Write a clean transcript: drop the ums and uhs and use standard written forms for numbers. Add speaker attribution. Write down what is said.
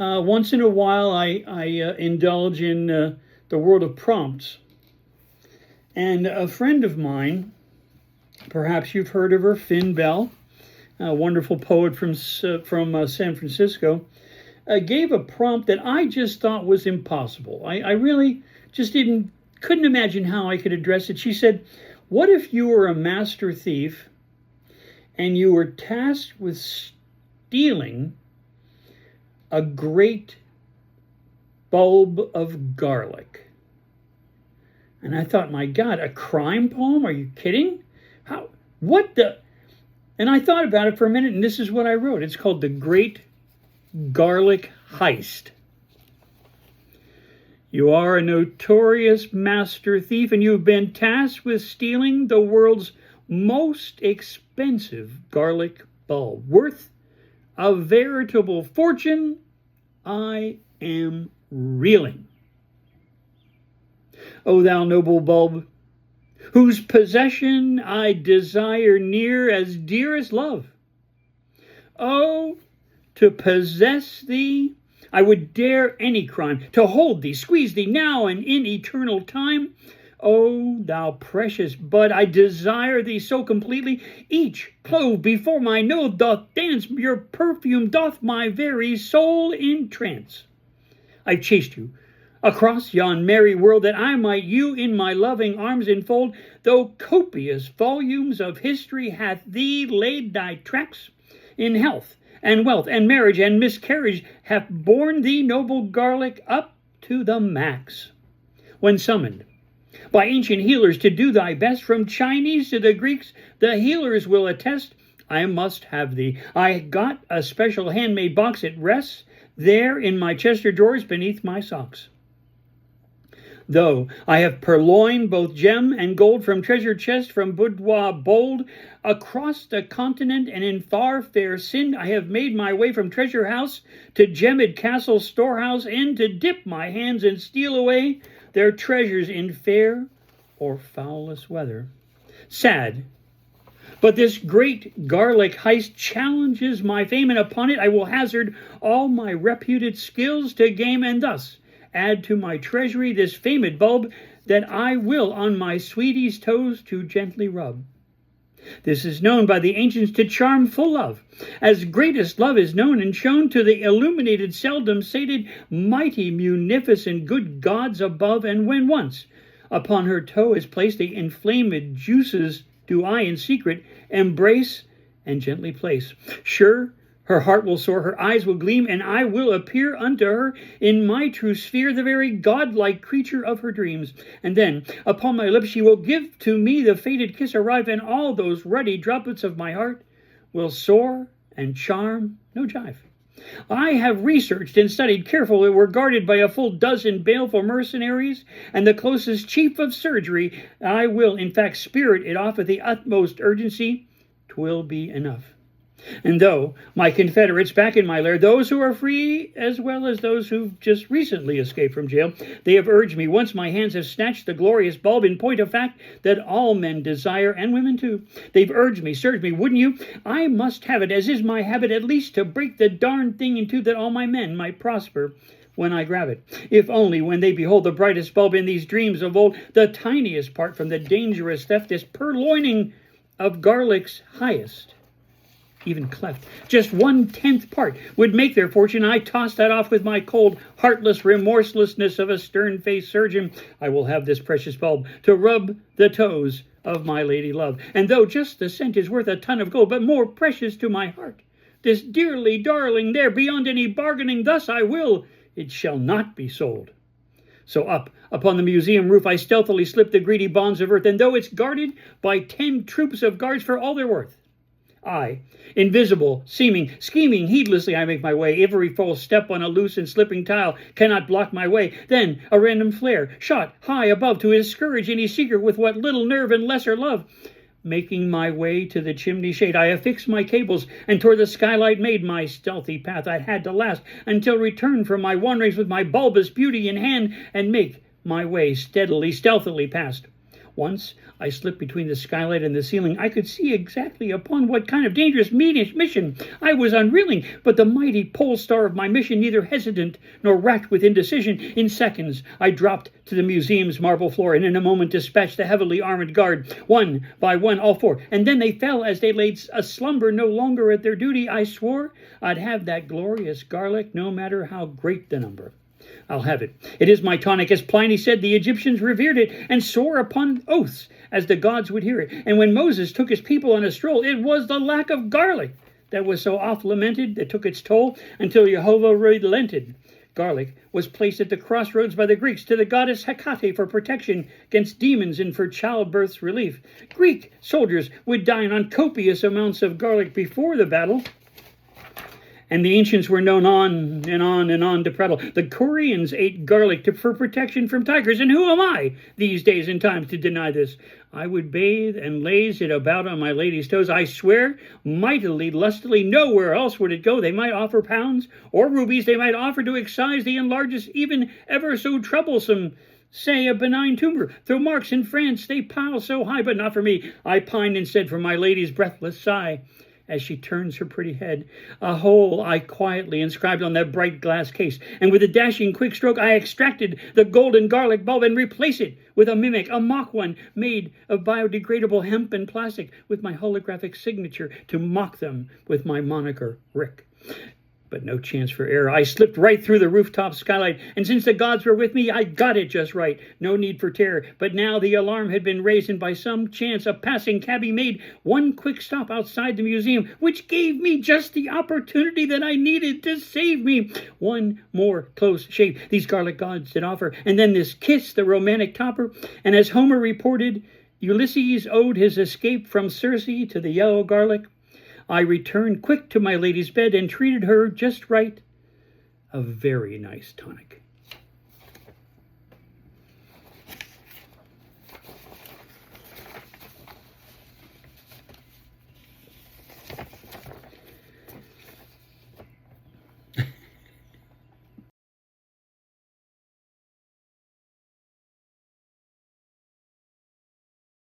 Speaker 1: Once in a while, I indulge in the world of prompts. And a friend of mine, perhaps you've heard of her, Belle, a wonderful poet from San Francisco, gave a prompt that I just thought was impossible. I really just couldn't imagine how I could address it. She said, what if you were a master thief and you were tasked with stealing a great bulb of garlic? And I thought, my God, a crime poem? Are you kidding? How? What the? And I thought about it for a minute, and this is what I wrote. It's called The Great Garlic Heist. You are a notorious master thief, and you've been tasked with stealing the world's most expensive garlic bulb, worth a veritable fortune. I am reeling. O thou noble bulb, whose possession I desire near as dear as love. Oh, to possess thee, I would dare any crime, to hold thee, squeeze thee now and in eternal time. O thou precious bud, I desire thee so completely, each clove before my nose doth dance, your perfume doth my very soul entrance. I've chased you across yon merry world, that I might you in my loving arms enfold, though copious volumes of history hath thee laid thy tracks, in health and wealth and marriage and miscarriage hath borne thee, noble garlic, up to the max. When summoned by ancient healers to do thy best, from Chinese to the Greeks, the healers will attest, I must have thee. I got a special handmade box, it rests there in my Chester drawers beneath my socks. Though I have purloined both gem and gold from treasure chest, from boudoir bold, across the continent and in far fair Sind, I have made my way from treasure house to gemmed castle storehouse, and to dip my hands and steal away their treasures in fair or foulest weather. Sad, but this great garlic heist challenges my fame, and upon it I will hazard all my reputed skills to game, and thus add to my treasury this famed bulb, that I will on my sweetie's toes to gently rub. This is known by the ancients to charm full love, as greatest love is known and shown to the illuminated, seldom sated, mighty, munificent, good gods above. And when once upon her toe is placed, the inflamed juices do I in secret embrace and gently place. Sure, her heart will soar, her eyes will gleam, and I will appear unto her in my true sphere, the very godlike creature of her dreams. And then upon my lips she will give to me the fated kiss arrive, and all those ruddy droplets of my heart will soar and charm, no jive. I have researched and studied carefully, were guarded by a full dozen baleful mercenaries, and the closest chief of surgery. I will, in fact, spirit it off with the utmost urgency. 'Twill be enough. And though my confederates back in my lair, those who are free as well as those who've just recently escaped from jail, they have urged me, once my hands have snatched the glorious bulb, in point of fact, that all men desire, and women too. They've urged me, wouldn't you? I must have it, as is my habit, at least to break the darned thing in two, that all my men might prosper when I grab it. If only when they behold the brightest bulb in these dreams of old, the tiniest part from the dangerous theft, this purloining of garlic's highest, even cleft, just 1/10 part, would make their fortune. I toss that off with my cold, heartless remorselessness of a stern-faced surgeon. I will have this precious bulb to rub the toes of my lady love. And though just the scent is worth a ton of gold, but more precious to my heart, this dearly darling there, beyond any bargaining, thus I will, it shall not be sold. So up upon the museum roof I stealthily slip the greedy bonds of earth, and though it's guarded by 10 troops of guards for all they're worth, I, invisible, seeming, scheming, heedlessly I make my way. Every false step on a loose and slipping tile cannot block my way. Then a random flare, shot high above to discourage any seeker with what little nerve and lesser love. Making my way to the chimney shade, I affixed my cables, and toward the skylight made my stealthy path. I had to last until return from my wanderings with my bulbous beauty in hand, and make my way steadily, stealthily past Once I slipped between the skylight and the ceiling. I could see exactly upon what kind of dangerous mission I was unreeling, but the mighty pole star of my mission neither hesitant nor racked with indecision. In seconds I dropped to the museum's marble floor, and in a moment dispatched the heavily armed guard, one by one, all four. And then they fell as they laid a slumber, no longer at their duty. I swore I'd have that glorious garlic, no matter how great the number. I'll have it. It is my tonic. As Pliny said, the Egyptians revered it and swore upon oaths as the gods would hear it. And when Moses took his people on a stroll, it was the lack of garlic that was so oft lamented that took its toll until Jehovah relented. Garlic was placed at the crossroads by the Greeks to the goddess Hecate for protection against demons and for childbirth's relief. Greek soldiers would dine on copious amounts of garlic before the battle, and the ancients were known on and on and on to prattle. The Koreans ate garlic for protection from tigers, and who am I these days and times to deny this? I would bathe and laze it about on my lady's toes. I swear, mightily, lustily, nowhere else would it go. They might offer pounds or rubies. They might offer to excise the enlargest, even ever so troublesome, say, a benign tumor. Though marks in France they pile so high, but not for me. I pined instead for my lady's breathless sigh, as she turns her pretty head. A hole I quietly inscribed on that bright glass case, and with a dashing quick stroke I extracted the golden garlic bulb and replaced it with a mimic, a mock one, made of biodegradable hemp and plastic, with my holographic signature to mock them with my moniker, Rick. But no chance for error. I slipped right through the rooftop skylight, and since the gods were with me, I got it just right. No need for terror. But now the alarm had been raised, and by some chance a passing cabby made one quick stop outside the museum, which gave me just the opportunity that I needed to save me. One more close shave these garlic gods did offer, and then this kiss, the romantic topper. And as Homer reported, Ulysses owed his escape from Circe to the yellow garlic. I returned quick to my lady's bed and treated her just right. A very nice tonic.